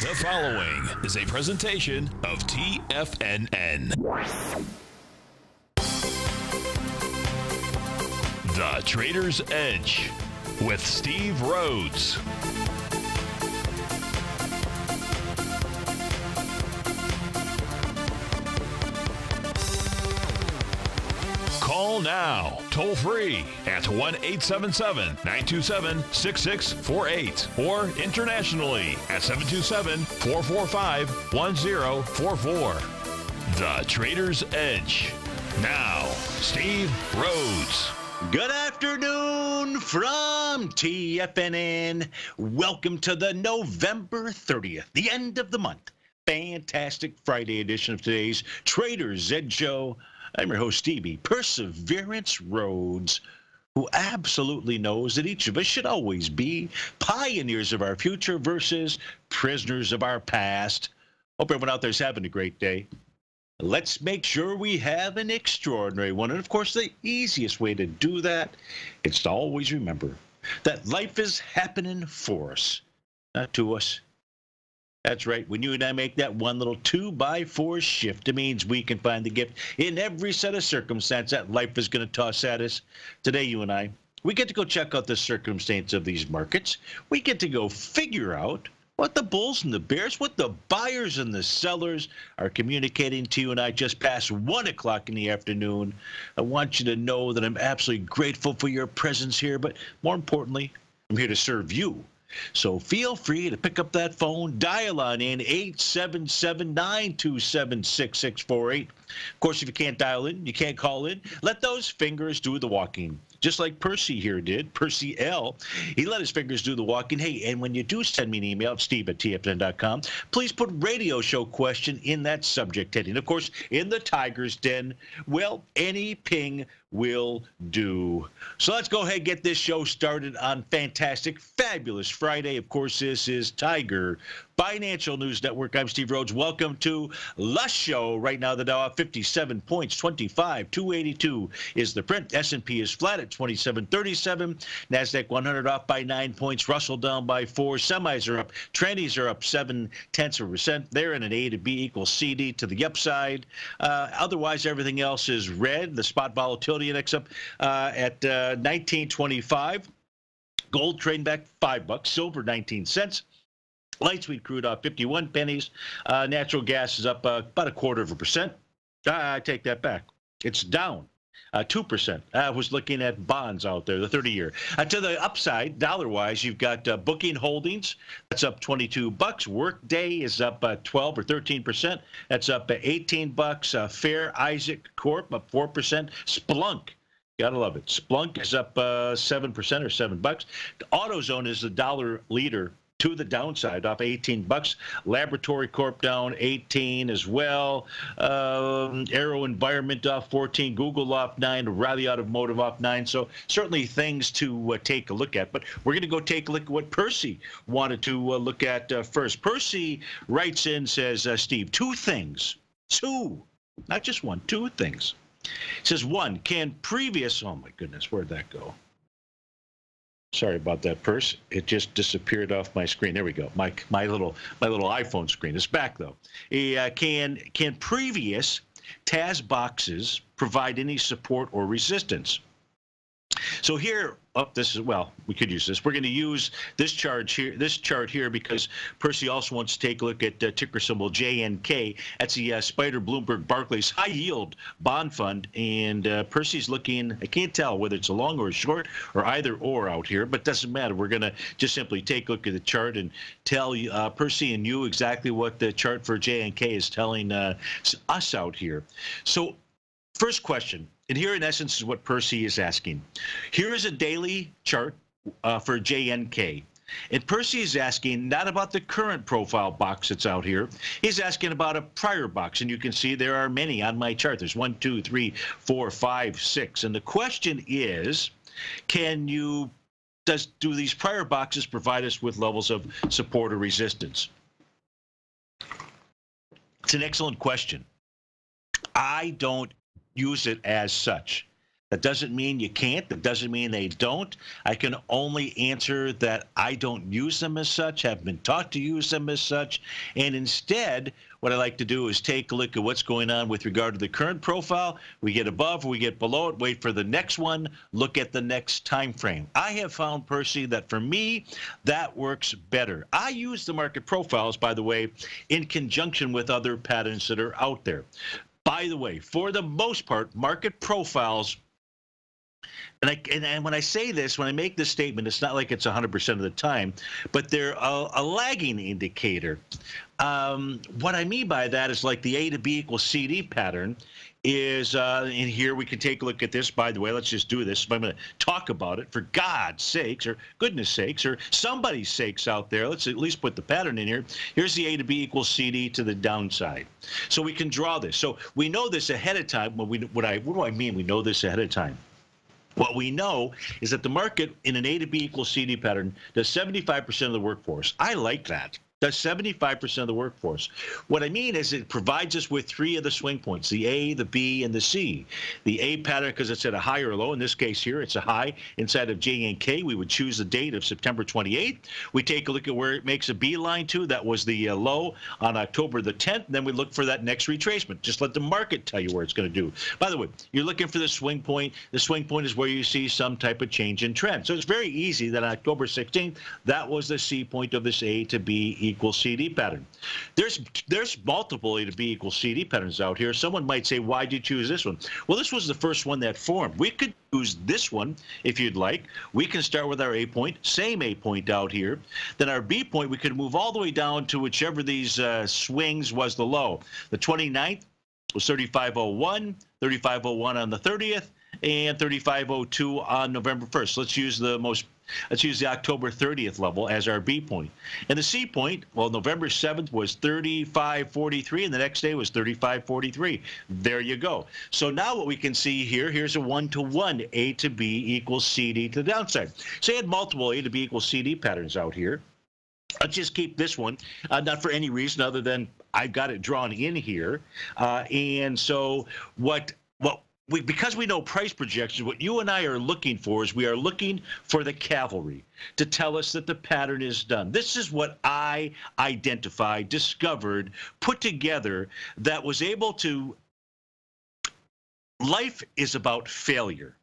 The following is a presentation of TFNN. The Trader's Edge with Steve Rhodes. Call now, toll free at 1-877-927-6648 or internationally at 727-445-1044. The Trader's Edge. Now, Steve Rhodes. Good afternoon from TFNN. Welcome to the November 30th, the end of the month. Fantastic Friday edition of today's Trader's Edge Show. I'm your host, Stevie Perseverance Rhodes, who absolutely knows that each of us should always be pioneers of our future versus prisoners of our past. Hope everyone out there is having a great day. Let's make sure we have an extraordinary one. And, of course, the easiest way to do that is to always remember that life is happening for us, not to us. That's right. When you and I make that one little 2x4 shift, it means we can find the gift in every set of circumstance that life is going to toss at us. Today, you and I, we get to go check out the circumstance of these markets. We get to go figure out what the bulls and the bears, what the buyers and the sellers are communicating to you and I just past 1 o'clock in the afternoon. I want you to know that I'm absolutely grateful for your presence here, but more importantly, I'm here to serve you. So feel free to pick up that phone, dial on in 877-927-6648. Of course, if you can't dial in, you can't call in, let those fingers do the walking. Just like Percy here did, Percy L. He let his fingers do the walking. Hey, and when you do send me an email, steve@tfn.com, please put radio show question in that subject heading. Of course, in the Tiger's Den, well, any ping will do. So let's go ahead and get this show started on fantastic, fabulous Friday. Of course, this is Tiger Financial News Network. I'm Steve Rhodes. Welcome to the show. Right now, the Dow up 57 points, 25,282 is the print. S&P is flat at 2737. NASDAQ 100 off by 9 points. Russell down by 4. Semis are up. Trendies are up 0.7%. They're in an A to B equals CD to the upside. Otherwise, everything else is red. The spot volatility index up at 1925. Gold trading back $5. Silver 19 cents. Light sweet crude off 51 pennies. Natural gas is up about 0.25%. I take that back. It's down 2%. I was looking at bonds out there, the 30-year. To the upside, dollar-wise, you've got Booking Holdings. That's up $22. Workday is up 12 or 13%. That's up $18. Fair Isaac Corp up 4%. Splunk. Gotta love it. Splunk is up 7% or $7. AutoZone is the dollar leader to the downside, off $18. Laboratory Corp down 18 as well. Aero Environment off 14. Google off 9. Riley Automotive off 9. So certainly things to take a look at. But we're going to go take a look at what Percy wanted to look at first. Percy writes in, says, Steve, two things. Two. Not just one. Two things. It says, one, can previous... Oh, my goodness. Where'd that go? Sorry about that, Purse. It just disappeared off my screen. There we go. My little iPhone screen. It's back though. Can previous TAS boxes provide any support or resistance? So here, this is, well, we could use this. We're going to use this chart here because Percy also wants to take a look at ticker symbol JNK. That's the Spider Bloomberg Barclays High Yield Bond Fund. And Percy's looking, I can't tell whether it's a long or a short or either or out here, but it doesn't matter. We're going to just simply take a look at the chart and tell Percy and you exactly what the chart for JNK is telling us out here. So first question. And here, in essence, is what Percy is asking. Here is a daily chart for JNK. And Percy is asking not about the current profile box that's out here. He's asking about a prior box. And you can see there are many on my chart. There's 1, 2, 3, 4, 5, 6. And the question is, do these prior boxes provide us with levels of support or resistance? It's an excellent question. I don't use it as such. That doesn't mean you can't. That doesn't mean they don't. I can only answer that I don't use them as such, have been taught to use them as such. And instead, what I like to do is take a look at what's going on with regard to the current profile. We get above, we get below it, wait for the next one, look at the next time frame. I have found, Percy, that for me, that works better. I use the market profiles, by the way, in conjunction with other patterns that are out there. By the way, for the most part, market profiles, and when I say this, when I make this statement, it's not like it's 100% of the time, but they're a lagging indicator. What I mean by that is like the A to B equals CD pattern is, in here we can take a look at this. By the way, let's just do this. I'm going to talk about it for God's sakes or goodness sakes or somebody's sakes out there. Let's at least put the pattern in here. Here's the A to B equals CD to the downside. So we can draw this. So we know this ahead of time. What do I mean we know this ahead of time? What we know is that the market in an A to B equals CD pattern does 75% of the workforce. I like that. Does 75% of the workforce. What I mean is it provides us with 3 of the swing points, the A, the B, and the C. The A pattern, because it's at a high or low. In this case here, it's a high inside of J and K. We would choose the date of September 28th. We take a look at where it makes a B line to. That was the low on October the 10th. Then we look for that next retracement. Just let the market tell you where it's going to do. By the way, you're looking for the swing point. The swing point is where you see some type of change in trend. So it's very easy that on October 16th, that was the C point of this A to B equals CD pattern. There's multiple A to B equals CD patterns out here. Someone might say, why did you choose this one? Well, this was the first one that formed. We could choose this one if you'd like. We can start with our A point, same A point out here. Then our B point, we could move all the way down to whichever these swings was the low. The 29th was 3501, 3501 on the 30th, and 3502 on November 1st. Let's use the October 30th level as our B point. And the C point, well, November 7th was 3543, and the next day was 3543. There you go. So now what we can see here, here's a one-to-one A to B equals CD to the downside. So you had multiple A to B equals CD patterns out here. Let's just keep this one, not for any reason other than I've got it drawn in here. And so because we know price projections, what you and I are looking for is we are looking for the cavalry to tell us that the pattern is done. This is what I identified, discovered, put together that was able to. Life is about failure.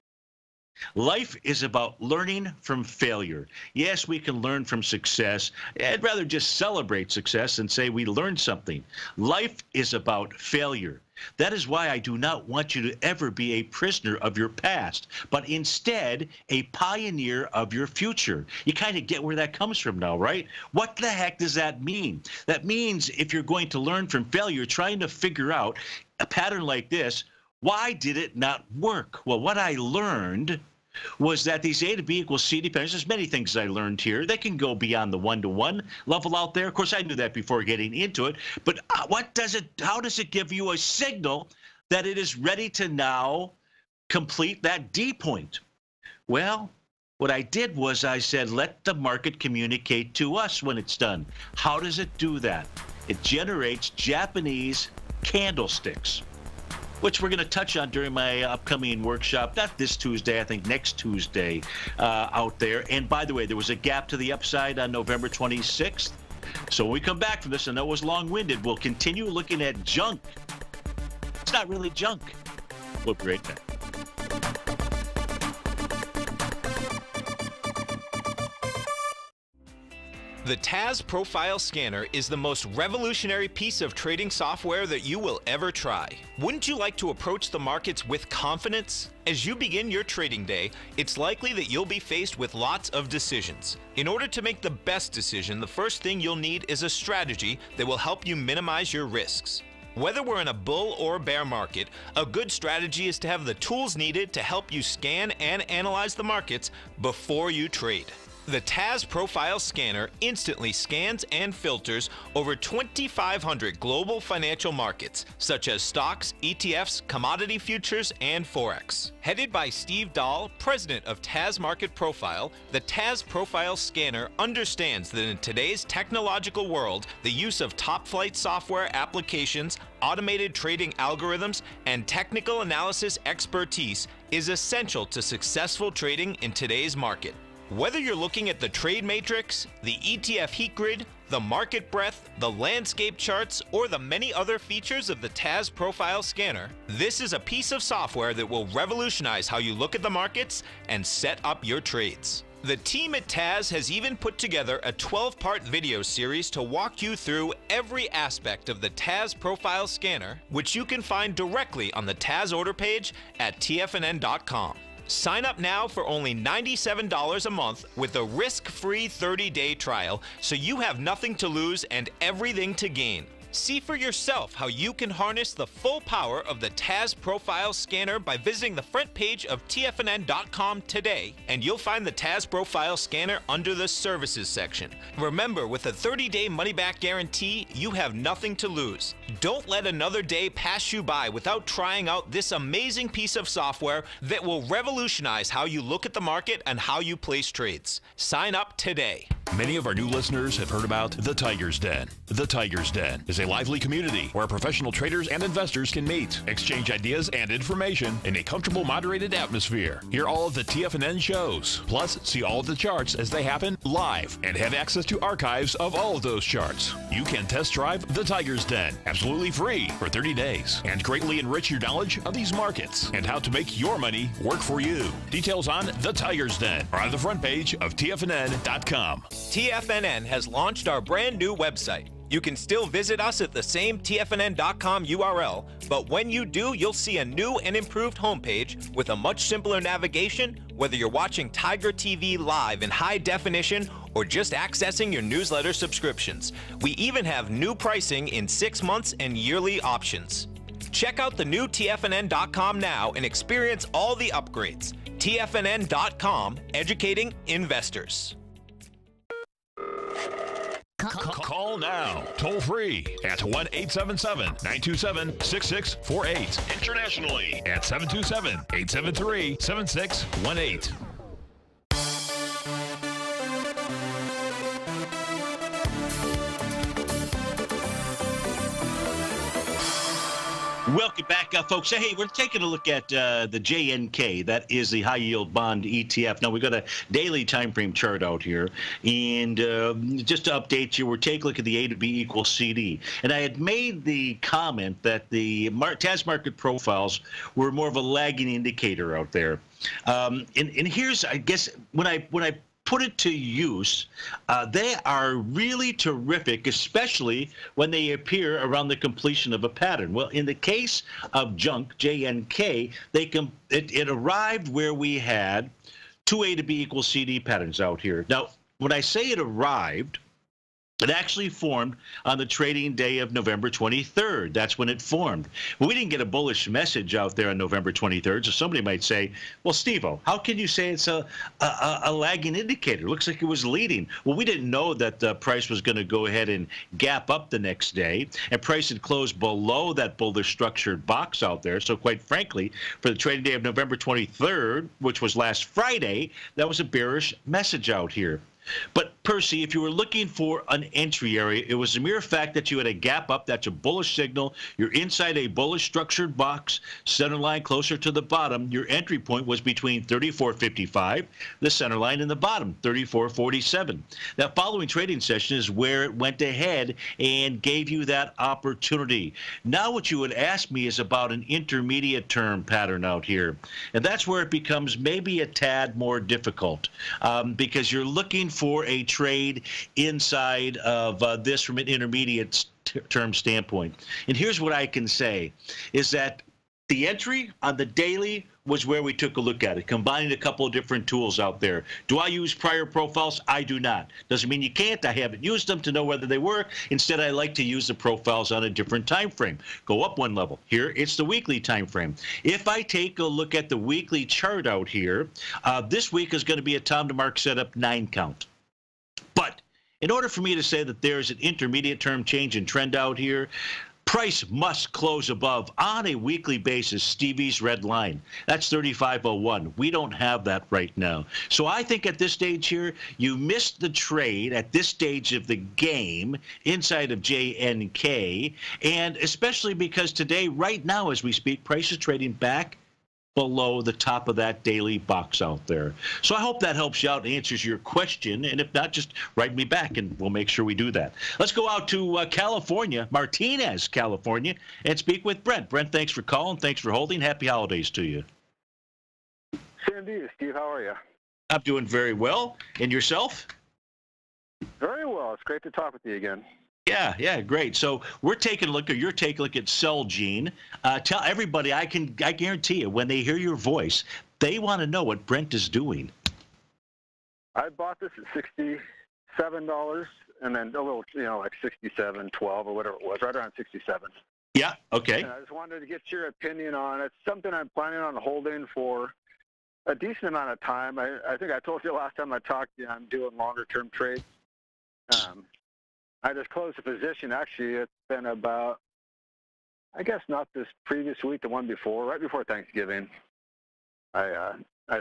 Life is about learning from failure. Yes, we can learn from success. I'd rather just celebrate success and say we learned something. Life is about failure. That is why I do not want you to ever be a prisoner of your past, but instead a pioneer of your future. You kind of get where that comes from now, right? What the heck does that mean? That means if you're going to learn from failure, trying to figure out a pattern like this, why did it not work? Well, what I learned was that these A to B equals CD patterns, there's many things I learned here. They can go beyond the one-to-one level out there. Of course, I knew that before getting into it. But how does it give you a signal that it is ready to now complete that D point? Well, what I did was I said, let the market communicate to us when it's done. How does it do that? It generates Japanese candlesticks, which we're going to touch on during my upcoming workshop, not this Tuesday, I think next Tuesday out there. And by the way, there was a gap to the upside on November 26th. So when we come back from this, I know it was long-winded, we'll continue looking at junk. It's not really junk. We'll be right back. The TAS Profile Scanner is the most revolutionary piece of trading software that you will ever try. Wouldn't you like to approach the markets with confidence? As you begin your trading day, it's likely that you'll be faced with lots of decisions. In order to make the best decision, the first thing you'll need is a strategy that will help you minimize your risks. Whether we're in a bull or bear market, a good strategy is to have the tools needed to help you scan and analyze the markets before you trade. The TAS Profile Scanner instantly scans and filters over 2,500 global financial markets, such as stocks, ETFs, commodity futures, and Forex. Headed by Steve Dahl, president of TAS Market Profile, the TAS Profile Scanner understands that in today's technological world, the use of top-flight software applications, automated trading algorithms, and technical analysis expertise is essential to successful trading in today's market. Whether you're looking at the trade matrix, the ETF heat grid, the market breadth, the landscape charts, or the many other features of the TAS Profile Scanner, this is a piece of software that will revolutionize how you look at the markets and set up your trades. The team at TAS has even put together a 12-part video series to walk you through every aspect of the TAS Profile Scanner, which you can find directly on the TAS order page at TFNN.com. Sign up now for only $97 a month with a risk-free 30-day trial, so you have nothing to lose and everything to gain. See for yourself how you can harness the full power of the TAS Profile Scanner by visiting the front page of TFNN.com today, and you'll find the TAS Profile Scanner under the Services section. Remember, with a 30-day money-back guarantee, you have nothing to lose. Don't let another day pass you by without trying out this amazing piece of software that will revolutionize how you look at the market and how you place trades. Sign up today. Many of our new listeners have heard about the Tiger's Den. The Tiger's Den is a lively community where professional traders and investors can meet, exchange ideas and information in a comfortable, moderated atmosphere. Hear all of the TFNN shows, plus see all of the charts as they happen live and have access to archives of all of those charts. You can test drive the Tiger's Den absolutely free for 30 days and greatly enrich your knowledge of these markets and how to make your money work for you. Details on the Tiger's Den are on the front page of TFNN.com. TFNN has launched our brand new website. You can still visit us at the same TFNN.com URL, but when you do, you'll see a new and improved homepage with a much simpler navigation, whether you're watching TigerTV live in high definition or just accessing your newsletter subscriptions. We even have new pricing in 6 months and yearly options. Check out the new TFNN.com now and experience all the upgrades. TFNN.com, educating investors. Call now, toll free at 1-877-927-6648. Internationally at 727-873-7618. Welcome back, folks. Hey, we're taking a look at the JNK. That is the high-yield bond ETF. Now, we've got a daily time frame chart out here. And just to update you, we're taking a look at the A to B equals CD. And I had made the comment that the TAS market profiles were more of a lagging indicator out there. And here's, I guess, when I put it to use, they are really terrific, especially when they appear around the completion of a pattern. Well, in the case of junk, JNK, it arrived where we had two A to B equals CD patterns out here. Now, when I say it arrived, it actually formed on the trading day of November 23rd. That's when it formed. Well, we didn't get a bullish message out there on November 23rd, so somebody might say, well, Steve-O, how can you say it's a lagging indicator? It looks like it was leading. Well, we didn't know that the price was going to go ahead and gap up the next day, and price had closed below that bullish structured box out there. So quite frankly, for the trading day of November 23rd, which was last Friday, that was a bearish message out here. But, Percy, if you were looking for an entry area, it was the mere fact that you had a gap up. That's a bullish signal. You're inside a bullish structured box, center line closer to the bottom. Your entry point was between 34.55, the center line, and the bottom, 34.47. That following trading session is where it went ahead and gave you that opportunity. Now what you would ask me is about an intermediate term pattern out here. And that's where it becomes maybe a tad more difficult because you're looking for a trade inside of this from an intermediate term standpoint. And here's what I can say is that The entry on the daily was where we took a look at it, combining a couple of different tools out there. Do I use prior profiles? I do not. Doesn't mean you can't. I haven't used them to know whether they work. Instead, I like to use the profiles on a different time frame. Go up one level. Here, it's the weekly time frame. If I take a look at the weekly chart out here, this week is going to be a Tom DeMark setup 9 count. But in order for me to say that there's an intermediate term change in trend out here, price must close above, on a weekly basis, Stevie's red line. That's 35.01. We don't have that right now. So I think at this stage here, you missed the trade at this stage of the game inside of JNK, and especially because today, right now as we speak, price is trading back below the top of that daily box out there. So I hope that helps you out and answers your question. And if not, just write me back and we'll make sure we do that. Let's go out to California, Martinez, California, and speak with Brent. Brent, thanks for calling. Thanks for holding. Happy holidays to you. Same to you, Steve. How are you? I'm doing very well. And yourself? Very well. It's great to talk with you again. Yeah, great. So we're taking a look, or you're taking a look at Celgene. Tell everybody, I guarantee you, when they hear your voice, they want to know what Brent is doing. I bought this at $67, and then a little, like 67.12 or whatever it was, right around 67. Yeah, okay. And I just wanted to get your opinion on it. It's something I'm planning on holding for a decent amount of time. I think I told you last time I talked to you, I'm doing longer-term trades. I just closed the position. Actually, it's been about, I guess not this previous week, the one before, right before Thanksgiving. I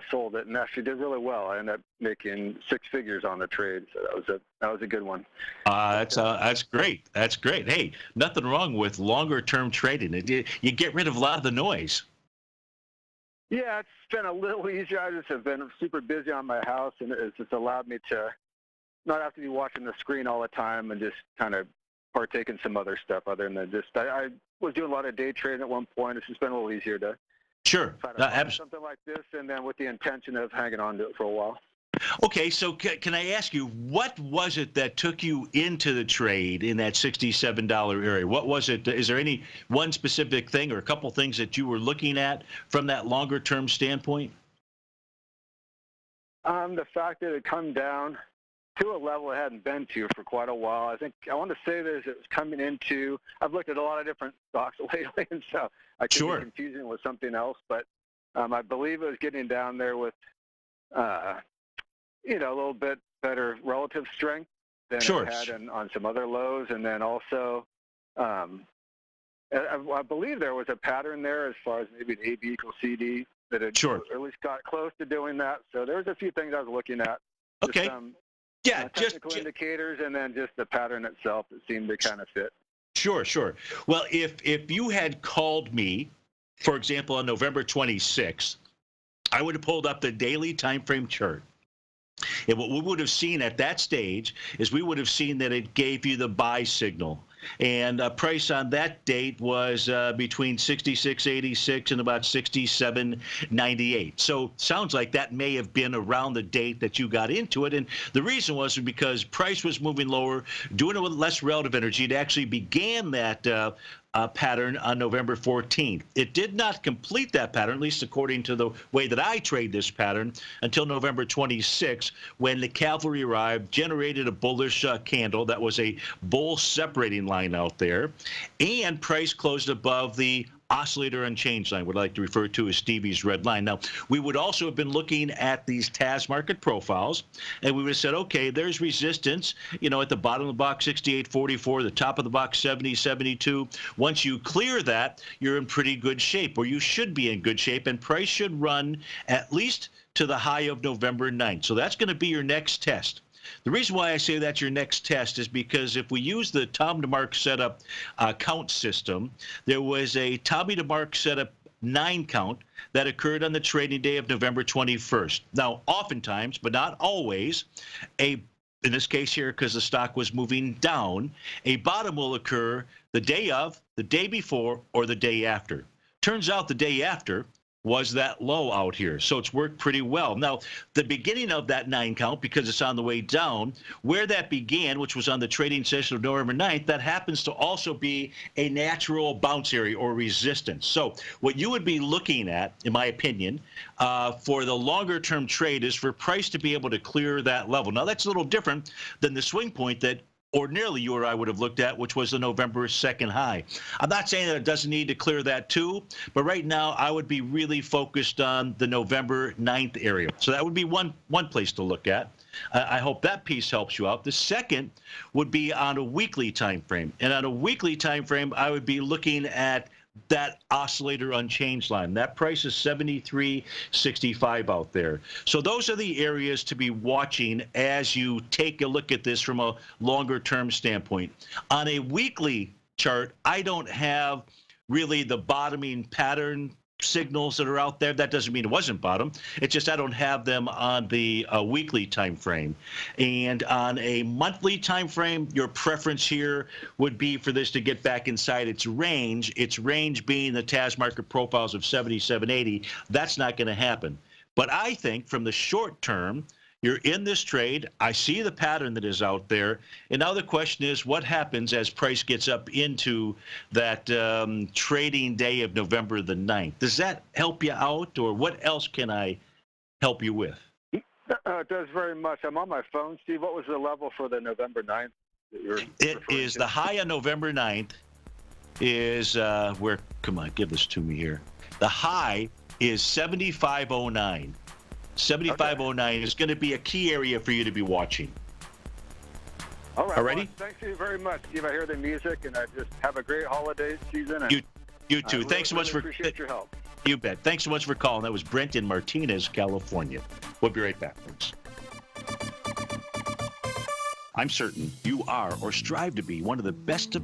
sold it and actually did really well. I ended up making 6 figures on the trade, so that was a good one. That's great. That's great. Hey, nothing wrong with longer-term trading. You get rid of a lot of the noise. Yeah, it's been a little easier. I just have been super busy on my house, and it's just allowed me to not have to be watching the screen all the time and just kind of partake in some other stuff other than just, I was doing a lot of day trading at one point. It's just been a little easier to find something like this, and then with the intention of hanging on to it for a while. Okay, so can I ask you, what was it that took you into the trade in that $67 area? What was it? Is there any one specific thing or a couple things that you were looking at from that longer-term standpoint? The fact that it had come down to a level it hadn't been to for quite a while. I want to say that it was coming into, I've looked at a lot of different stocks lately, and so I could be confusing with something else, but I believe it was getting down there with, a little bit better relative strength than it had on some other lows. And then also, I believe there was a pattern there as far as maybe an AB equals CD that had at least got close to doing that. So there's a few things I was looking at. Okay. Technical indicators, and then just the pattern itself that seemed to kind of fit. Sure. Well, if you had called me, for example, on November 26th, I would have pulled up the daily time frame chart. And what we would have seen at that stage is we would have seen that it gave you the buy signal. And price on that date was between 66.86 and about 67.98. So sounds like that may have been around the date that you got into it. And the reason was because price was moving lower, doing it with less relative energy. It actually began that pattern on November 14th. It did not complete that pattern, at least according to the way that I trade this pattern, until November 26th, when the cavalry arrived, generated a bullish candle that was a bull separating line out there, and price closed above the oscillator unchanged line, what I like to refer to as Stevie's red line. Now, we would also have been looking at these TAS market profiles, and we would have said, okay, there's resistance, at the bottom of the box, 68.44, the top of the box, 70.72. Once you clear that, you're in pretty good shape, or you should be in good shape, and price should run at least to the high of November 9th. So that's going to be your next test. The reason why I say that's your next test is because if we use the Tom DeMark setup count system, there was a Tommy DeMark setup 9 count that occurred on the trading day of November 21st. Now, oftentimes, but not always, in this case here, because the stock was moving down, a bottom will occur the day of, the day before, or the day after. Turns out the day after, was that low out here. So it's worked pretty well. Now, the beginning of that 9 count, because it's on the way down, where that began, which was on the trading session of November 9th, that happens to also be a natural bounce area or resistance. So what you would be looking at, in my opinion, for the longer-term trade is for price to be able to clear that level. Now, that's a little different than the swing point that ordinarily you or I would have looked at, which was the November 2nd high. I'm not saying that it doesn't need to clear that too, but right now I would be really focused on the November 9th area. So that would be one place to look at. I hope that piece helps you out. The second would be on a weekly time frame. And on a weekly time frame, I would be looking at that oscillator unchanged line. That price is 73.65 out there. So those are the areas to be watching as you take a look at this from a longer term standpoint. On a weekly chart, I don't have really the bottoming pattern signals that are out there. That doesn't mean it wasn't bottom. It's just I don't have them on the weekly time frame. And on a monthly time frame, your preference here would be for this to get back inside its range being the TAS market profiles of 77.80. That's not going to happen. But I think from the short term, you're in this trade. I see the pattern that is out there. And now the question is, what happens as price gets up into that trading day of November the 9th? Does that help you out, or what else can I help you with? It does very much. I'm on my phone, Steve. What was the level for the November 9th? It is the high on November 9th is where, come on, give this to me here. The high is 75.09. 75.09 is going to be a key area for you to be watching. All right. Alrighty? Well, thank you very much, Steve. I hear the music, and I just have a great holiday season. And you too. Thanks so much for appreciate your help. You bet. Thanks so much for calling. That was Brent in Martinez, California. We'll be right back, folks. I'm certain you are or strive to be one of the best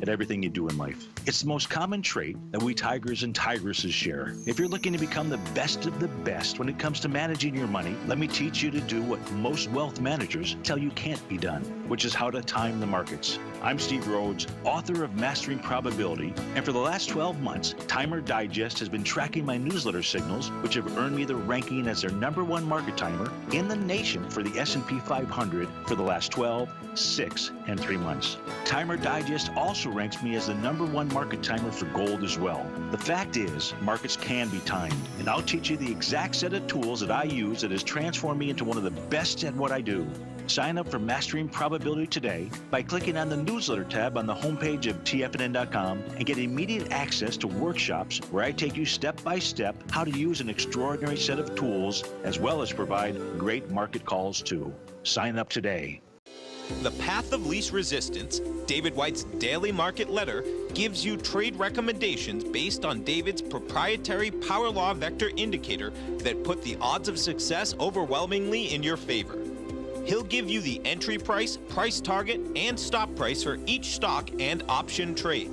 at everything you do in life. It's the most common trait that we tigers and tigresses share. If you're looking to become the best of the best when it comes to managing your money, let me teach you to do what most wealth managers tell you can't be done, which is how to time the markets. I'm Steve Rhodes, author of Mastering Probability, and for the last 12 months, Timer Digest has been tracking my newsletter signals, which have earned me the ranking as their #1 market timer in the nation for the S&P 500 for the last 12, 6, and 3 months. Timer Digest also ranks me as the #1 market timer for gold as well. The fact is, markets can be timed, and I'll teach you the exact set of tools that I use that has transformed me into one of the best at what I do. Sign up for Mastering Probability today by clicking on the newsletter tab on the homepage of TFNN.com and get immediate access to workshops where I take you step by step how to use an extraordinary set of tools, as well as provide great market calls too. Sign up today. The Path of Least Resistance, David White's daily market letter, gives you trade recommendations based on David's proprietary Power Law Vector indicator that put the odds of success overwhelmingly in your favor. He'll give you the entry price, price target, and stop price for each stock and option trade.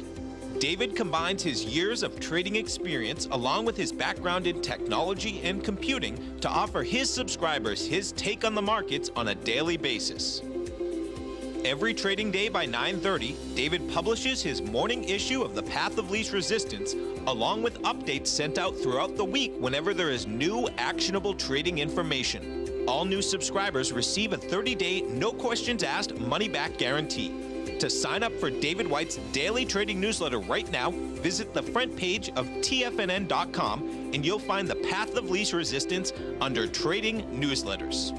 David combines his years of trading experience along with his background in technology and computing to offer his subscribers his take on the markets on a daily basis. Every trading day by 9:30, David publishes his morning issue of the Path of Least Resistance, along with updates sent out throughout the week whenever there is new actionable trading information. All new subscribers receive a 30-day, no questions asked, money-back guarantee. To sign up for David White's daily trading newsletter right now, visit the front page of TFNN.com and you'll find the Path of Least Resistance under Trading Newsletters.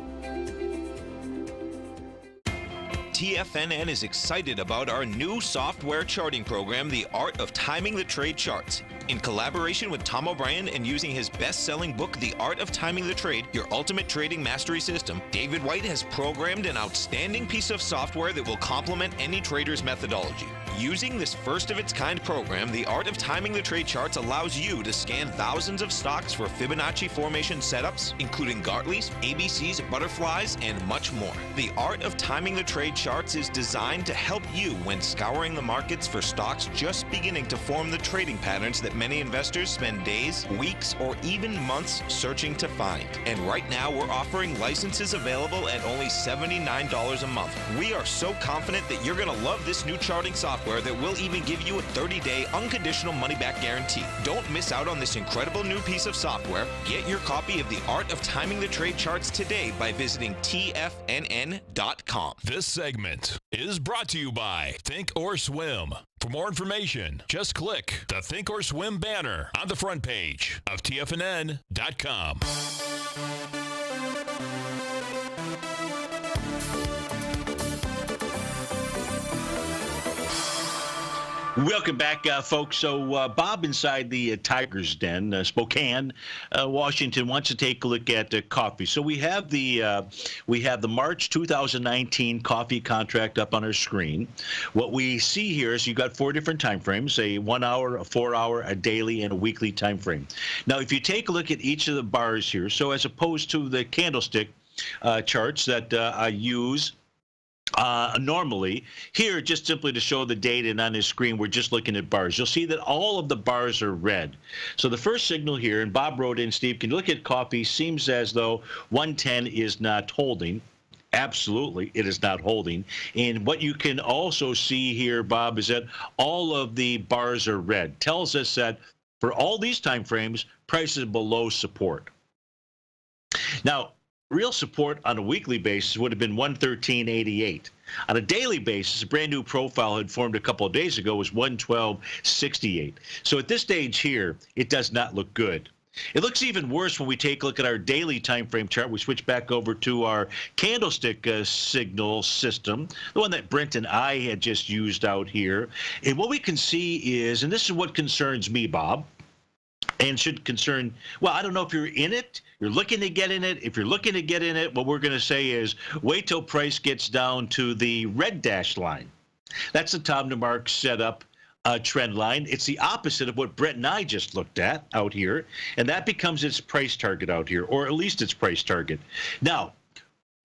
TFNN is excited about our new software charting program, The Art of Timing the Trade Charts. In collaboration with Tom O'Brien and using his best-selling book, The Art of Timing the Trade, Your Ultimate Trading Mastery System, David White has programmed an outstanding piece of software that will complement any trader's methodology. Using this first-of-its-kind program, The Art of Timing the Trade Charts allows you to scan thousands of stocks for Fibonacci formation setups, including Gartley's, ABC's, butterflies, and much more. The Art of Timing the Trade Charts is designed to help you when scouring the markets for stocks just beginning to form the trading patterns that many investors spend days, weeks, or even months searching to find. And right now, we're offering licenses available at only $79 a month. We are so confident that you're going to love this new charting software software that will even give you a 30-day unconditional money-back guarantee. Don't miss out on this incredible new piece of software. Get your copy of The Art of Timing the Trade Charts today by visiting TFNN.com. This segment is brought to you by Think or Swim. For more information, just click the Think or Swim banner on the front page of TFNN.com. Welcome back, folks. So Bob inside the Tiger's Den, Spokane, Washington, wants to take a look at coffee. So we have the March 2019 coffee contract up on our screen. What we see here is you've got 4 different time frames: a 1 hour, a 4 hour, a daily, and a weekly time frame. Now, if you take a look at each of the bars here, so as opposed to the candlestick charts that I use normally, here, just simply to show the date, and on this screen, we're just looking at bars. You'll see that all of the bars are red. So the first signal here, and Bob wrote in, Steve, can you look at coffee? Seems as though 110 is not holding. Absolutely, it is not holding. And what you can also see here, Bob, is that all of the bars are red. Tells us that for all these time frames, price is below support. Now, real support on a weekly basis would have been 113.88. On a daily basis, a brand new profile had formed a couple of days ago was 112.68. So at this stage here, it does not look good. It looks even worse when we take a look at our daily time frame chart. We switch back over to our candlestick signal system, the one that Brent and I had just used out here. And what we can see is, and this is what concerns me, Bob, and should concern, well, I don't know if you're in it, you're looking to get in it. If you're looking to get in it, what we're going to say is wait till price gets down to the red dash line. That's the Tom DeMark setup trend line. It's the opposite of what Brett and I just looked at out here, and that becomes its price target out here, or at least its price target. Now,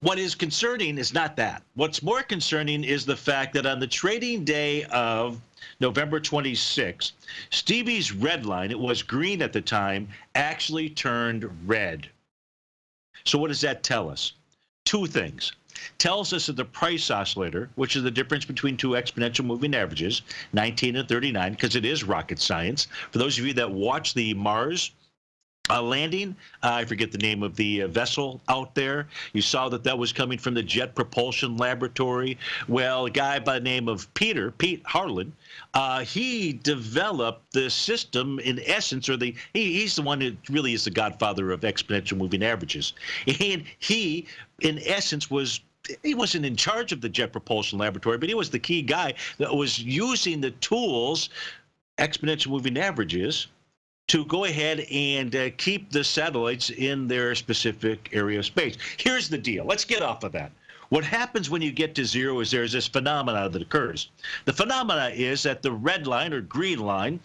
what is concerning is not that. What's more concerning is the fact that on the trading day of November 26th, Stevie's red line, it was green at the time, actually turned red. So what does that tell us? 2 things. Tells us that the price oscillator, which is the difference between 2 exponential moving averages, 19 and 39, because it is rocket science. For those of you that watch the Mars landing, I forget the name of the vessel out there. You saw that that was coming from the Jet Propulsion Laboratory. Well, a guy by the name of Pete Harlan, he developed the system in essence, or he's the one who really is the godfather of exponential moving averages. And he, in essence, he wasn't in charge of the Jet Propulsion Laboratory, but he was the key guy that was using the tools, exponential moving averages, to go ahead and keep the satellites in their specific area of space. Here's the deal. Let's get off of that. What happens when you get to zero is there's this phenomena that occurs. The phenomena is that the red line or green line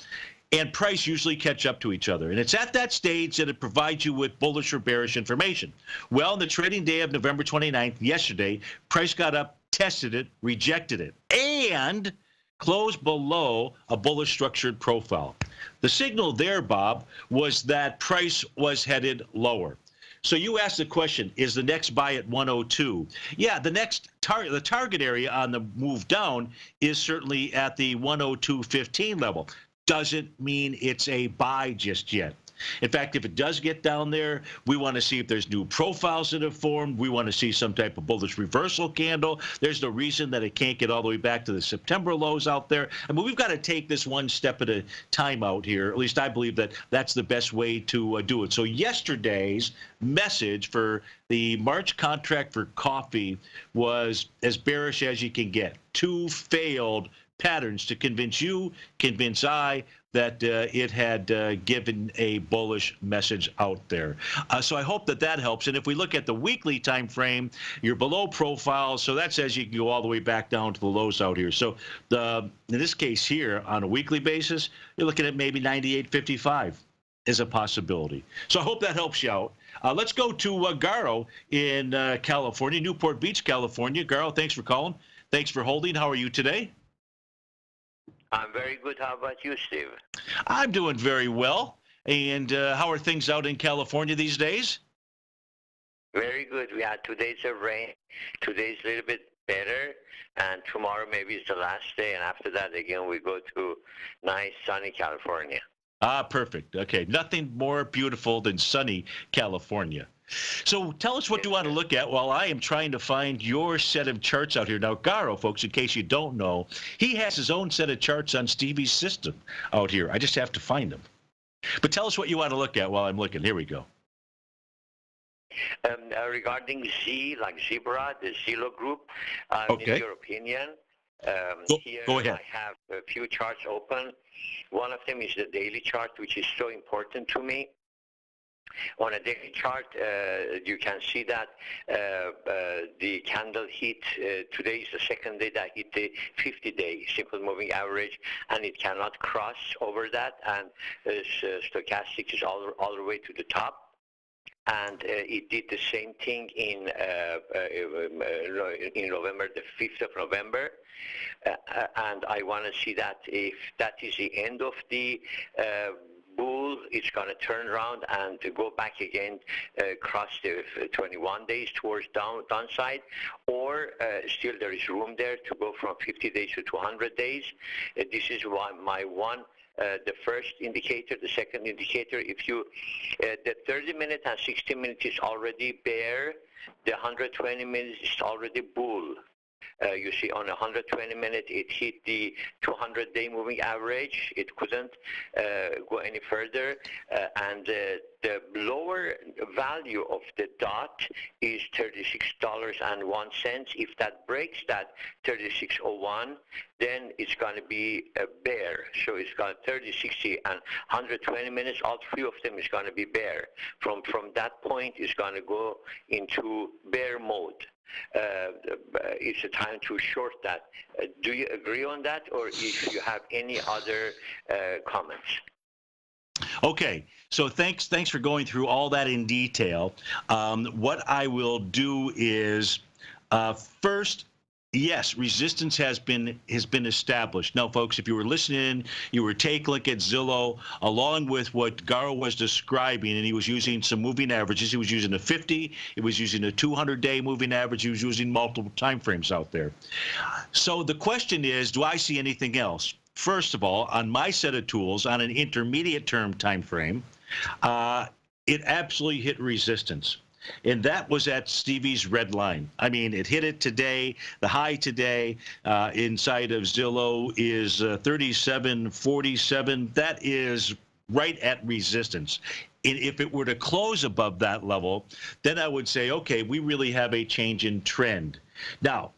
and price usually catch up to each other. And it's at that stage that it provides you with bullish or bearish information. Well, on the trading day of November 29th, yesterday, price got up, tested it, rejected it, and closed below a bullish structured profile. The signal there, Bob, was that price was headed lower. So you asked the question, is the next buy at 102? Yeah, the next the target area on the move down is certainly at the 102.15 level. Doesn't mean it's a buy just yet. In fact, if it does get down there, we want to see if there's new profiles that have formed. We want to see some type of bullish reversal candle. There's no reason that it can't get all the way back to the September lows out there. I mean, we've got to take this one step at a time out here. At least I believe that that's the best way to do it. So yesterday's message for the March contract for coffee was as bearish as you can get. 2 failed patterns to convince you, convince I, that it had given a bullish message out there. So I hope that that helps. And if we look at the weekly time frame, you're below profile, so that says you can go all the way back down to the lows out here. So in this case here, on a weekly basis, you're looking at maybe 98.55 is a possibility. So I hope that helps you out. Let's go to Garo in California, Newport Beach, California. Garo, thanks for calling. Thanks for holding. How are you today? I'm very good. How about you, Steve? I'm doing very well. And how are things out in California these days? Very good. We had 2 days of rain. 2 days a little bit better. And tomorrow maybe it's the last day, and after that again we go to nice sunny California. Ah, perfect. Okay, nothing more beautiful than sunny California. So tell us what you want to look at while I am trying to find your set of charts out here. Now, Garo, folks, in case you don't know, he has his own set of charts on Stevie's system out here. I just have to find them. But tell us what you want to look at while I'm looking. Here we go. Regarding Z, like Zebra, the Zillow group, okay. In your opinion, here go ahead. I have a few charts open. One of them is the daily chart, which is so important to me. On a daily chart, you can see that the candle hit, today is the second day that hit the 50-day simple moving average, and it cannot cross over that, and stochastic is all the way to the top. And it did the same thing in November, the 5th of November. And I want to see that if that is the end of the bull, it's going to turn around and go back again, cross the 21 days towards downside, or still there is room there to go from 50 days to 200 days. This is my one. The first indicator. The second indicator, if you, the 30-minute and 60-minute is already bear, the 120 minutes is already bull. You see on a 120-minute, it hit the 200-day moving average. It couldn't go any further. And the lower value of the dot is $36.01. If that breaks that 36.01, then it's going to be a bear. So it's got 30, 60, and 120 minutes. All three of them is going to be bear. From that point, it's going to go into bear mode. It's a time to short that. Do you agree on that, or if you have any other comments? Okay, so thanks for going through all that in detail. What I will do is first, yes, resistance has been established. Now, folks, if you were listening, you were taking a look at Zillow along with what Garo was describing, and he was using some moving averages. He was using a 50, he was using a 200-day moving average, he was using multiple time frames out there. So the question is, do I see anything else? First of all, on my set of tools, on an intermediate term time frame, it absolutely hit resistance. And that was at Stevie's red line. I mean, it hit it today. The high today inside of Zillow is 37.47. That is right at resistance. And if it were to close above that level, then I would say, okay, we really have a change in trend. Now,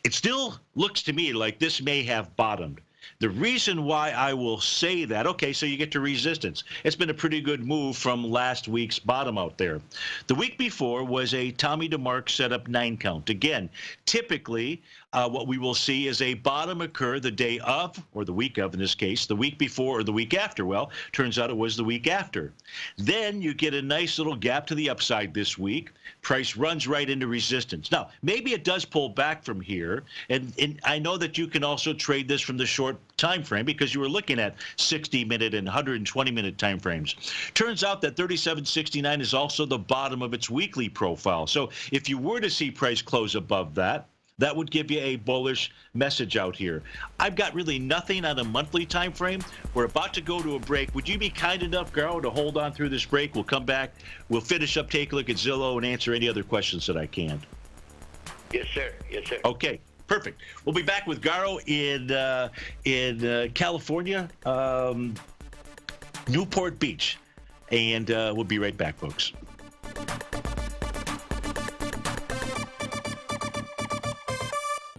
it still looks to me like this may have bottomed. The reason why I will say that, okay, so you get to resistance. It's been a pretty good move from last week's bottom out there. The week before was a Tommy DeMark setup 9 count. Again, typically what we will see is a bottom occur the day of, or the week of in this case, the week before or the week after. Well, turns out it was the week after. Then you get a nice little gap to the upside this week. Price runs right into resistance. Now, maybe it does pull back from here, and I know that you can also trade this from the short time frame because you were looking at 60-minute and 120-minute time frames. Turns out that 37.69 is also the bottom of its weekly profile. So if you were to see price close above that, that would give you a bullish message out here. I've got really nothing on a monthly time frame. We're about to go to a break. Would you be kind enough, Garo, to hold on through this break? We'll come back. We'll finish up, take a look at Zillow, and answer any other questions that I can. Yes, sir. Yes, sir. Okay. Perfect. We'll be back with Garo in California, Newport Beach, and we'll be right back, folks.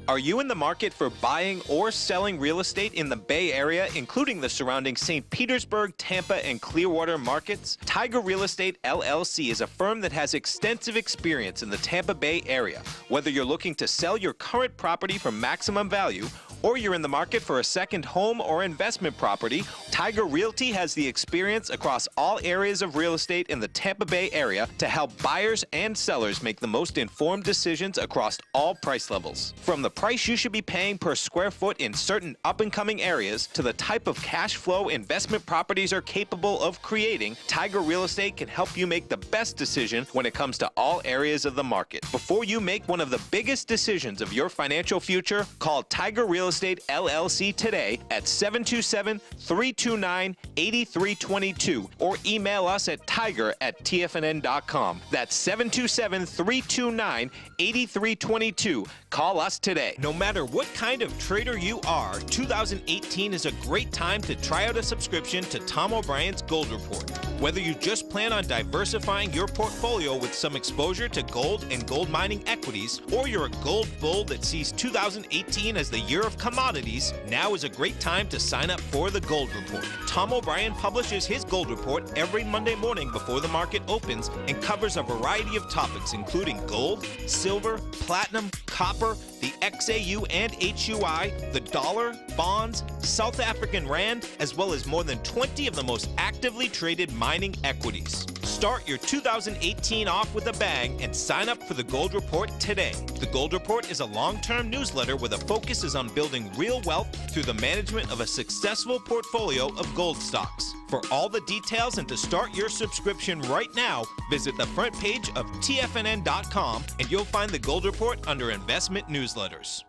Are you in the market for buying or selling real estate in the Bay Area, including the surrounding St. Petersburg, Tampa, and Clearwater markets? Tiger Real Estate LLC is a firm that has extensive experience in the Tampa Bay area. Whether you're looking to sell your current property for maximum value or you're in the market for a second home or investment property, Tiger Realty has the experience across all areas of real estate in the Tampa Bay area to help buyers and sellers make the most informed decisions across all price levels. From the price you should be paying per square foot in certain up-and-coming areas to the type of cash flow investment properties are capable of creating, Tiger Real Estate can help you make the best decision when it comes to all areas of the market. Before you make one of the biggest decisions of your financial future, call Tiger Real Estate LLC today at 727-329-8322 or email us at tiger@tfnn.com. That's 727-329-8322. Call us today. No matter what kind of trader you are, 2018 is a great time to try out a subscription to Tom O'Brien's Gold Report. Whether you just plan on diversifying your portfolio with some exposure to gold and gold mining equities, or you're a gold bull that sees 2018 as the year of commodities, now is a great time to sign up for the Gold Report. Tom O'Brien publishes his Gold Report every Monday morning before the market opens and covers a variety of topics including gold, silver, platinum, copper, the XAU and HUI, the dollar, bonds, South African rand, as well as more than 20 of the most actively traded mining equities. Start your 2018 off with a bang and sign up for the Gold Report today. The Gold Report is a long-term newsletter where the focus is on building real wealth through the management of a successful portfolio of gold stocks. For all the details and to start your subscription right now, visit the front page of TFNN.com and you'll find the Gold Report under Investment Newsletters.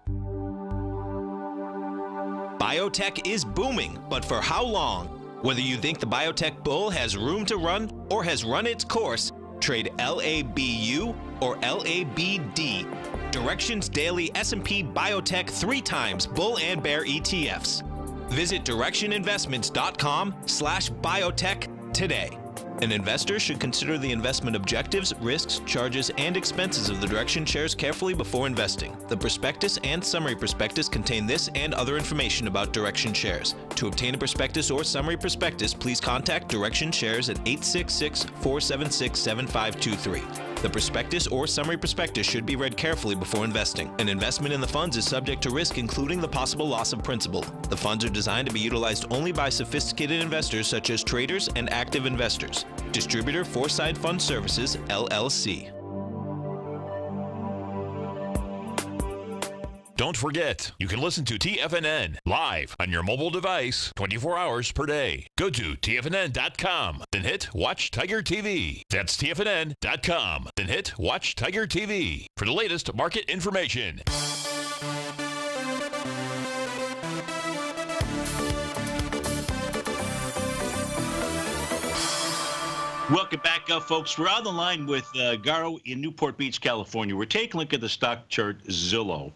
Biotech is booming, but for how long? Whether you think the biotech bull has room to run or has run its course, trade LABU or LABD. Directions Daily S&P Biotech 3 times bull and bear ETFs. Visit directioninvestments.com/biotech today. An investor should consider the investment objectives, risks, charges, and expenses of the Direction shares carefully before investing. The prospectus and summary prospectus contain this and other information about Direction shares. To obtain a prospectus or summary prospectus, please contact Direction shares at 866-476-7523. The prospectus or summary prospectus should be read carefully before investing. An investment in the funds is subject to risk, including the possible loss of principal. The funds are designed to be utilized only by sophisticated investors such as traders and active investors. Distributor Foreside Fund Services, LLC. Don't forget, you can listen to TFNN live on your mobile device 24 hours per day. Go to TFNN.com, then hit Watch Tiger TV. That's TFNN.com, then hit Watch Tiger TV for the latest market information. Welcome back, folks. We're on the line with Garo in Newport Beach, California. We're taking a look at the stock chart Zillow.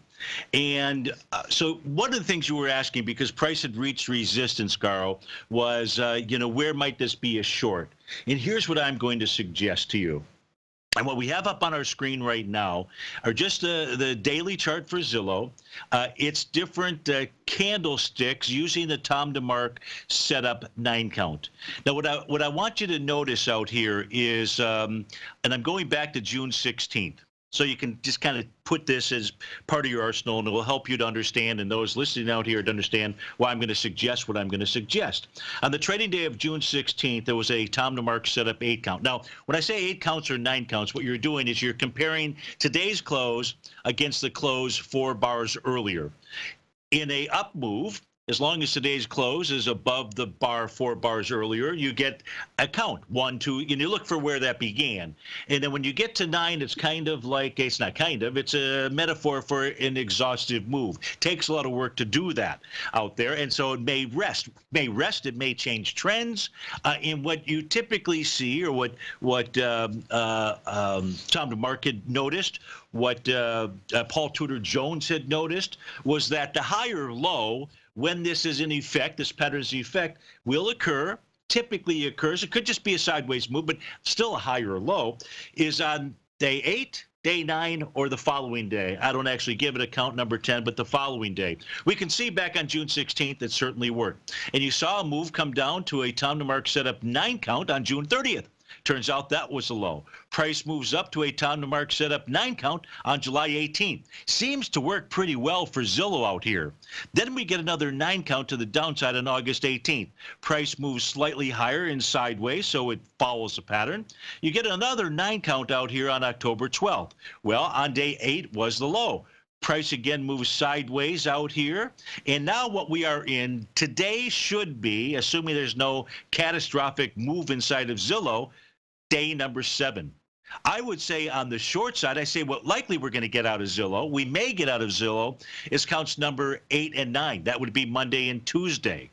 And so one of the things you were asking, because price had reached resistance, Garo, was, where might this be a short? And here's what I'm going to suggest to you. And what we have up on our screen right now are just the daily chart for Zillow. It's different candlesticks using the Tom DeMark setup 9 count. Now, what I want you to notice out here is, and I'm going back to June 16th. So you can just kind of put this as part of your arsenal, and it will help you to understand, and those listening out here to understand why I'm going to suggest what I'm going to suggest. On the trading day of June 16th, there was a Tom DeMark setup 8 count. Now, when I say 8 counts or 9 counts, what you're doing is you're comparing today's close against the close 4 bars earlier. In a up move, as long as today's close is above the bar 4 bars earlier, you get a count, 1, 2, and you look for where that began. And then when you get to 9, it's kind of like, it's not kind of, it's a metaphor for an exhaustive move. Takes a lot of work to do that out there, and so it may rest. It may change trends. In what you typically see, or what Tom DeMark had noticed, what Paul Tudor Jones had noticed, was that the higher low, when this is in effect, this pattern's effect, will occur, typically occurs, it could just be a sideways move, but still a higher low, is on day 8, day 9, or the following day. I don't actually give it a count number 10, but the following day. We can see back on June 16th, it certainly worked. And you saw a move come down to a Tom DeMark setup 9 count on June 30th. Turns out that was a low. Price moves up to a time to mark setup 9 count on July 18th. Seems to work pretty well for Zillow out here. Then we get another 9 count to the downside on August 18th. Price moves slightly higher and sideways, so it follows a pattern. You get another 9 count out here on October 12th. Well, on day 8 was the low. Price again moves sideways out here. And now what we are in today should be, assuming there's no catastrophic move inside of Zillow, day number 7. I would say on the short side, I say what likely we're going to get out of Zillow, we may get out of Zillow, is counts number 8 and 9. That would be Monday and Tuesday.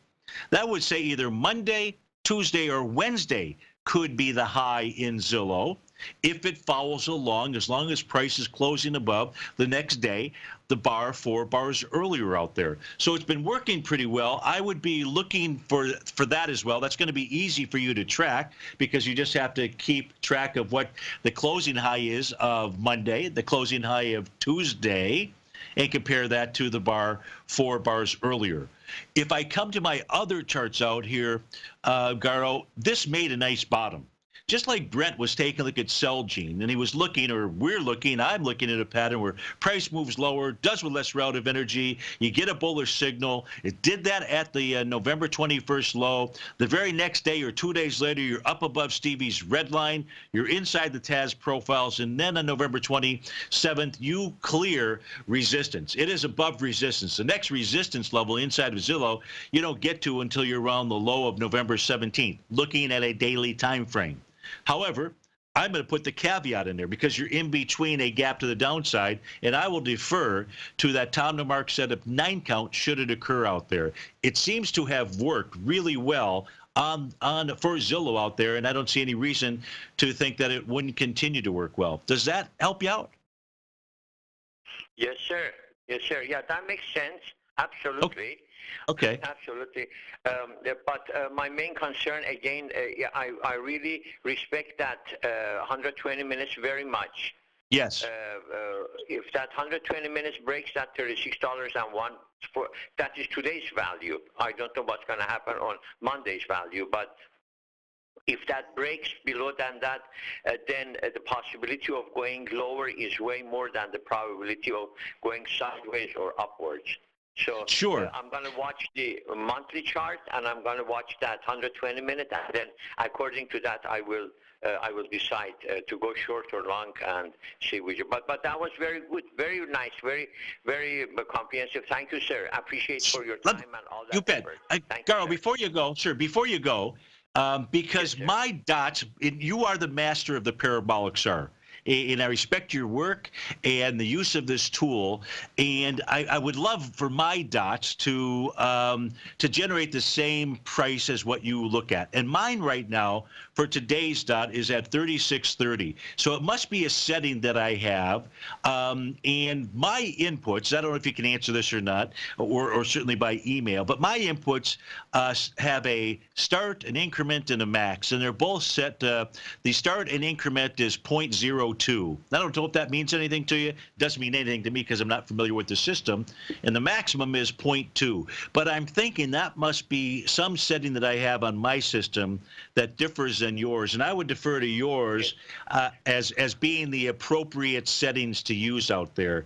That would say either Monday, Tuesday, or Wednesday could be the high in Zillow. If it follows along, as long as price is closing above the next day, the bar 4 bars earlier out there. So it's been working pretty well. I would be looking for that as well. That's going to be easy for you to track because you just have to keep track of what the closing high is of Monday, the closing high of Tuesday, and compare that to the bar 4 bars earlier. If I come to my other charts out here, Garo, this made a nice bottom. Just like Brent was taking a look at Celgene, and he was looking, or we're looking, I'm looking at a pattern where price moves lower, does with less relative energy, you get a bullish signal. It did that at the November 21st low. The very next day or 2 days later, you're up above Stevie's red line, you're inside the TAS profiles, and then on November 27th, you clear resistance. It is above resistance. The next resistance level inside of Zillow, you don't get to until you're around the low of November 17th, looking at a daily time frame. However, I'm going to put the caveat in there because you're in between a gap to the downside, and I will defer to that time to mark setup 9 count should it occur out there. It seems to have worked really well for Zillow out there, and I don't see any reason to think that it wouldn't continue to work well. Does that help you out? Yes, sir. Yes, sir. Yeah, that makes sense. Absolutely. Okay. Absolutely. But my main concern, again, yeah, I really respect that 120 minutes very much. Yes. If that 120 minutes breaks that $36.01, that is today's value. I don't know what's going to happen on Monday's value, but if that breaks below than that, then the possibility of going lower is way more than the probability of going sideways or upwards. So sure. I'm going to watch the monthly chart, and I'm going to watch that 120 minute, and then according to that, I will decide to go short or long and see which. But that was very good, very nice, very comprehensive. Thank you, sir. I appreciate for your time and all that. You bet. Garo, before you go, because yes, my dots, you are the master of the parabolic SAR. And I respect your work and the use of this tool. And I would love for my dots to generate the same price as what you look at. And mine right now for today's dot is at 36.30. So it must be a setting that I have. And my inputs, I don't know if you can answer this or not, or certainly by email, but my inputs have a start, an increment, and a max. And they're both set. The start and increment is 0.02. I don't know if that means anything to you. It doesn't mean anything to me because I'm not familiar with the system. And the maximum is 0.2. But I'm thinking that must be some setting that I have on my system that differs than yours. And I would defer to yours as being the appropriate settings to use out there.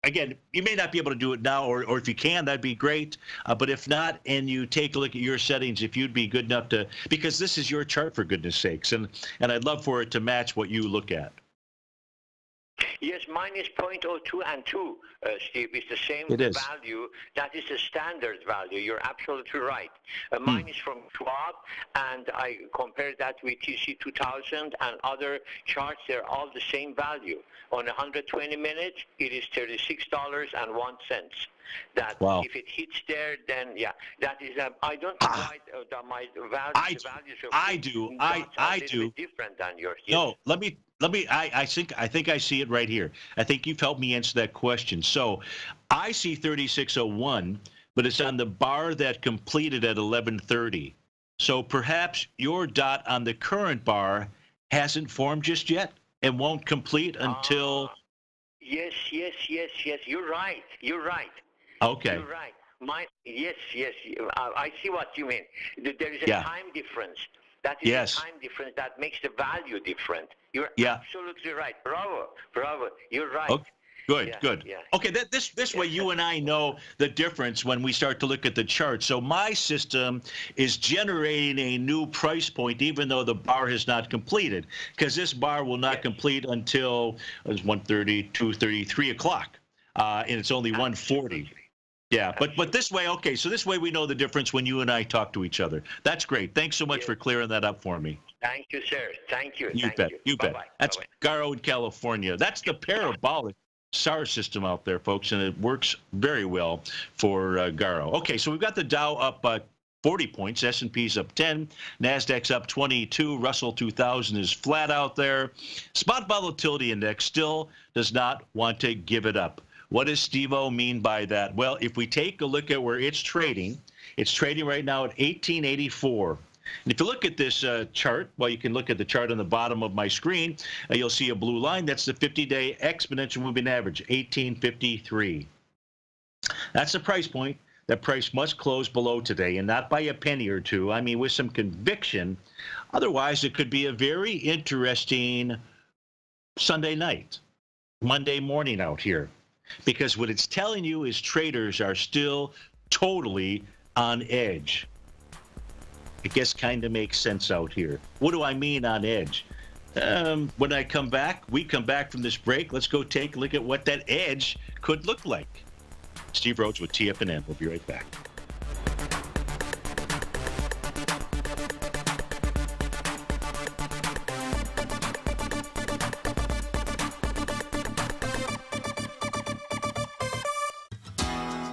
Again, you may not be able to do it now, or if you can, that'd be great. But if not, and you take a look at your settings, if you'd be good enough to, because this is your chart for goodness sakes, and I'd love for it to match what you look at. Yes, mine is 0.02 and 2, Steve. It's the same value. That is the standard value. You're absolutely right. Mine is from Schwab, and I compare that with TC2000 and other charts. They're all the same value. On 120 minutes, it is $36.01. That if it hits there, then yeah, that is. I don't know why my values. I do. Different than yours. No, let me. I think I see it right here. I think you've helped me answer that question. So, I see 36.01, but it's on the bar that completed at 11:30. So perhaps your dot on the current bar hasn't formed just yet and won't complete until. Yes. You're right. Okay. You're right. Yes. I see what you mean. There is a time difference. That is the time difference that makes the value different. You're absolutely right. Bravo. You're right. Okay. Good. Yeah. Okay, this way you and I know the difference when we start to look at the chart. So my system is generating a new price point even though the bar has not completed, because this bar will not complete until 1:30, 2:30, 3 o'clock, and it's only 1:40. Yeah, but this way, okay, so this way we know the difference when you and I talk to each other. That's great. Thanks so much for clearing that up for me. Thank you, sir. Thank you. You bet. That's Garo in California. That's the parabolic SAR system out there, folks, and it works very well for Garo. Okay, so we've got the Dow up 40 points, S&P's up 10, NASDAQ's up 22, Russell 2000 is flat out there. Spot volatility index still does not want to give it up. What does Steve-O mean by that? Well, if we take a look at where it's trading right now at 1884. And if you look at this chart, well, you can look at the chart on the bottom of my screen. You'll see a blue line. That's the 50-day exponential moving average, 1853. That's the price point. That price must close below today, and not by a penny or two. I mean, with some conviction. Otherwise, it could be a very interesting Sunday night, Monday morning out here. Because what it's telling you is traders are still totally on edge. I guess kind of makes sense out here. What do I mean on edge? When we come back from this break, let's go take a look at what that edge could look like. Steve Rhodes with TFNN. We'll be right back.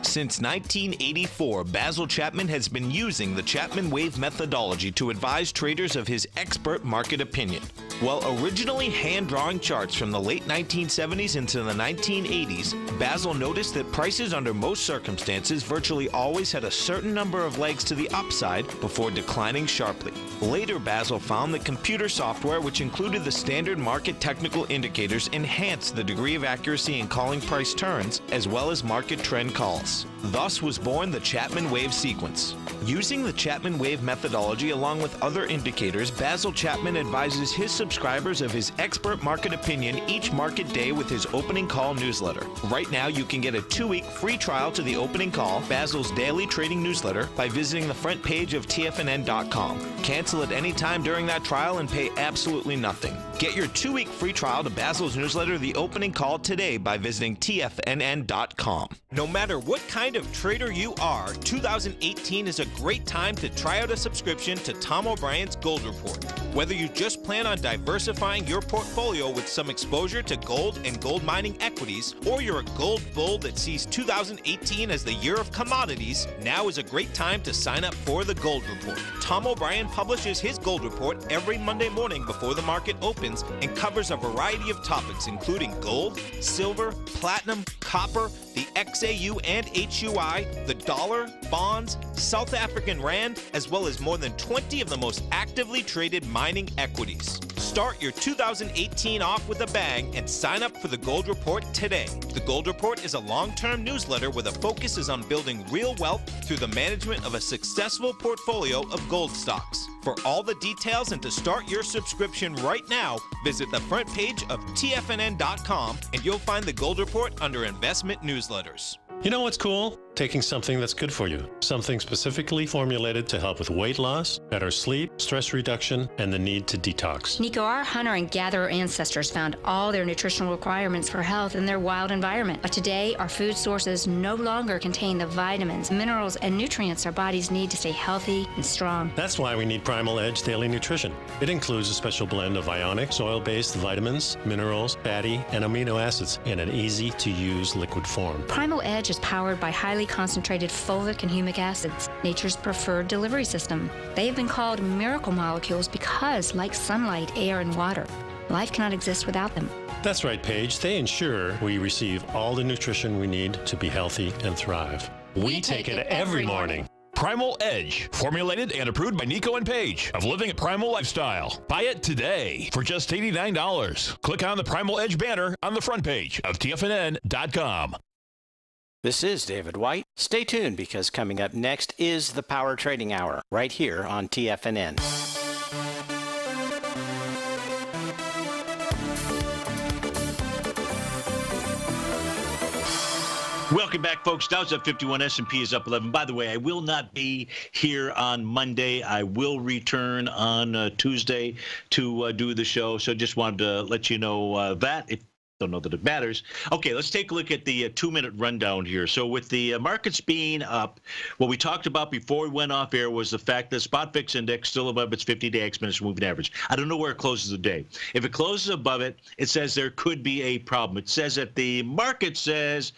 Since 1984, Basil Chapman has been using the Chapman Wave methodology to advise traders of his expert market opinion. While originally hand-drawing charts from the late 1970s into the 1980s, Basil noticed that prices under most circumstances virtually always had a certain number of legs to the upside before declining sharply. Later, Basil found that computer software, which included the standard market technical indicators, enhanced the degree of accuracy in calling price turns, as well as market trend calls. Thus was born the Chapman Wave sequence. Using the Chapman Wave methodology along with other indicators, Basil Chapman advises his subscribers of his expert market opinion each market day with his opening call newsletter. Right now, you can get a 2-week free trial to the opening call, Basil's daily trading newsletter, by visiting the front page of TFNN.com. Cancel at any time during that trial and pay absolutely nothing. Get your 2-week free trial to Basil's newsletter, The Opening Call, today by visiting TFNN.com. No matter what kind of trader you are, 2018 is a great time to try out a subscription to Tom O'Brien's Gold Report. Whether you just plan on diversifying your portfolio with some exposure to gold and gold mining equities, or you're a gold bull that sees 2018 as the year of commodities, now is a great time to sign up for the Gold Report. Tom O'Brien publishes his Gold Report every Monday morning before the market opens and covers a variety of topics including gold, silver, platinum, copper, the XAU and HUI, the dollar, bonds, South African rand, as well as more than 20 of the most actively traded mining equities. Start your 2018 off with a bang and sign up for the Gold Report today. The Gold Report is a long-term newsletter where the focus is on building real wealth through the management of a successful portfolio of gold stocks. For all the details and to start your subscription right now, visit the front page of TFNN.com and you'll find the Gold Report under Investment Newsletters. You know what's cool? Taking something that's good for you. Something specifically formulated to help with weight loss, better sleep, stress reduction, and the need to detox. Nico, our hunter and gatherer ancestors found all their nutritional requirements for health in their wild environment. But today, our food sources no longer contain the vitamins, minerals, and nutrients our bodies need to stay healthy and strong. That's why we need Primal Edge Daily Nutrition. It includes a special blend of ionic, soil-based vitamins, minerals, fatty, and amino acids in an easy-to-use liquid form. Primal Edge is powered by highly concentrated fulvic and humic acids, nature's preferred delivery system. They have been called miracle molecules because, like sunlight, air, and water, life cannot exist without them. That's right, Paige. They ensure we receive all the nutrition we need to be healthy and thrive. We take it every morning. Primal Edge, formulated and approved by Nico and Paige of Living a Primal Lifestyle. Buy it today for just $89. Click on the Primal Edge banner on the front page of TFNN.com. This is David White. Stay tuned because coming up next is the Power Trading Hour right here on TFNN. Welcome back, folks. Dow's up 51, S&P is up 11. By the way, I will not be here on Monday. I will return on Tuesday to do the show. So just wanted to let you know that. If don't know that it matters. Okay, let's take a look at the 2-minute rundown here. So with the markets being up, what we talked about before we went off air was the fact that spot VIX index still above its 50-day exponential moving average. I don't know where it closes the day. If it closes above it, it says there could be a problem. It says that the market says,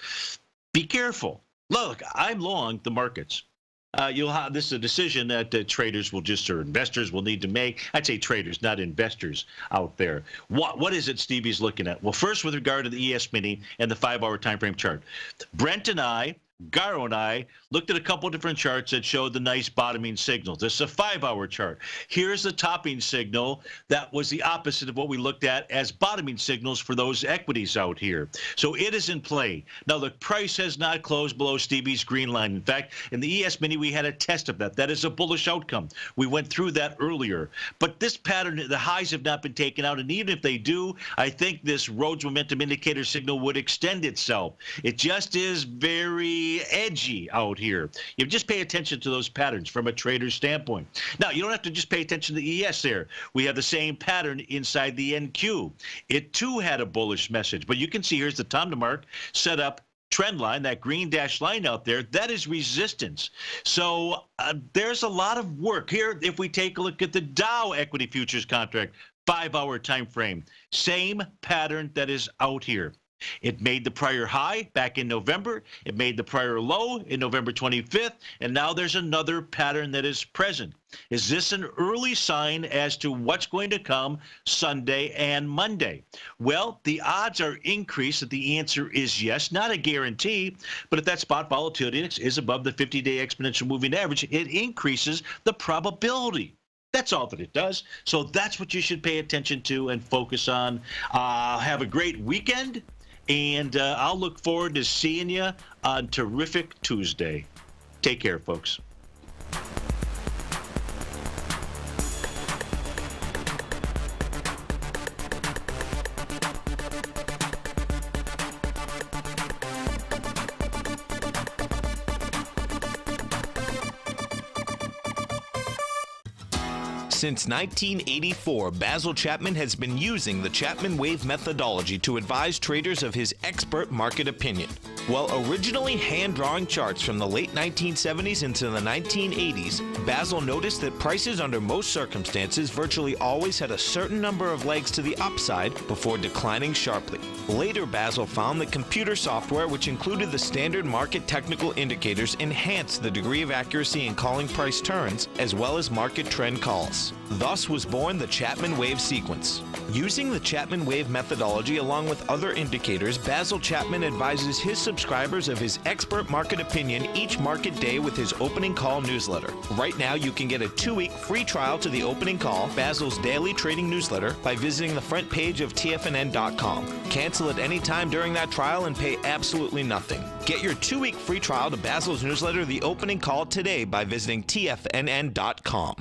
be careful. Look, I'm long the markets. This is a decision that traders will or investors will need to make. I'd say traders, not investors out there. What is it Stevie's looking at? Well, first, with regard to the ES Mini and the 5-hour time frame chart, Brent and I, Garo and I, looked at a couple different charts that showed the nice bottoming signal. This is a 5-hour chart. Here's the topping signal. That was the opposite of what we looked at as bottoming signals for those equities out here. So it is in play. Now, the price has not closed below Stevie's green line. In fact, in the ES Mini, we had a test of that. That is a bullish outcome. We went through that earlier. But this pattern, the highs have not been taken out. And even if they do, I think this Rhodes momentum indicator signal would extend itself. It just is very edgy out here. You just pay attention to those patterns from a trader's standpoint. Now, you don't have to just pay attention to the ES there. We have the same pattern inside the NQ. It too had a bullish message, but you can see here's the time to mark set up trend line, that green dashed line out there, that is resistance. So there's a lot of work here. If we take a look at the Dow equity futures contract, 5-hour time frame, same pattern that is out here. It made the prior high back in November. It made the prior low in November 25th. And now there's another pattern that is present. Is this an early sign as to what's going to come Sunday and Monday? Well, the odds are increased that the answer is yes. Not a guarantee, but if that spot volatility index is above the 50-day exponential moving average, it increases the probability. That's all that it does. So that's what you should pay attention to and focus on. Have a great weekend. And I'll look forward to seeing you on Terrific Tuesday. Take care, folks. Since 1984, Basil Chapman has been using the Chapman Wave methodology to advise traders of his expert market opinion. While originally hand-drawing charts from the late 1970s into the 1980s, Basil noticed that prices under most circumstances virtually always had a certain number of legs to the upside before declining sharply. Later, Basil found that computer software, which included the standard market technical indicators, enhanced the degree of accuracy in calling price turns, as well as market trend calls. Thus was born the Chapman Wave sequence. Using the Chapman Wave methodology along with other indicators, Basil Chapman advises his subscribers of his expert market opinion each market day with his opening call newsletter. Right now, you can get a 2-week free trial to the opening call, Basil's daily trading newsletter, by visiting the front page of TFNN.com. Cancel at any time during that trial and pay absolutely nothing. Get your 2-week free trial to Basil's newsletter, The Opening Call, today by visiting TFNN.com.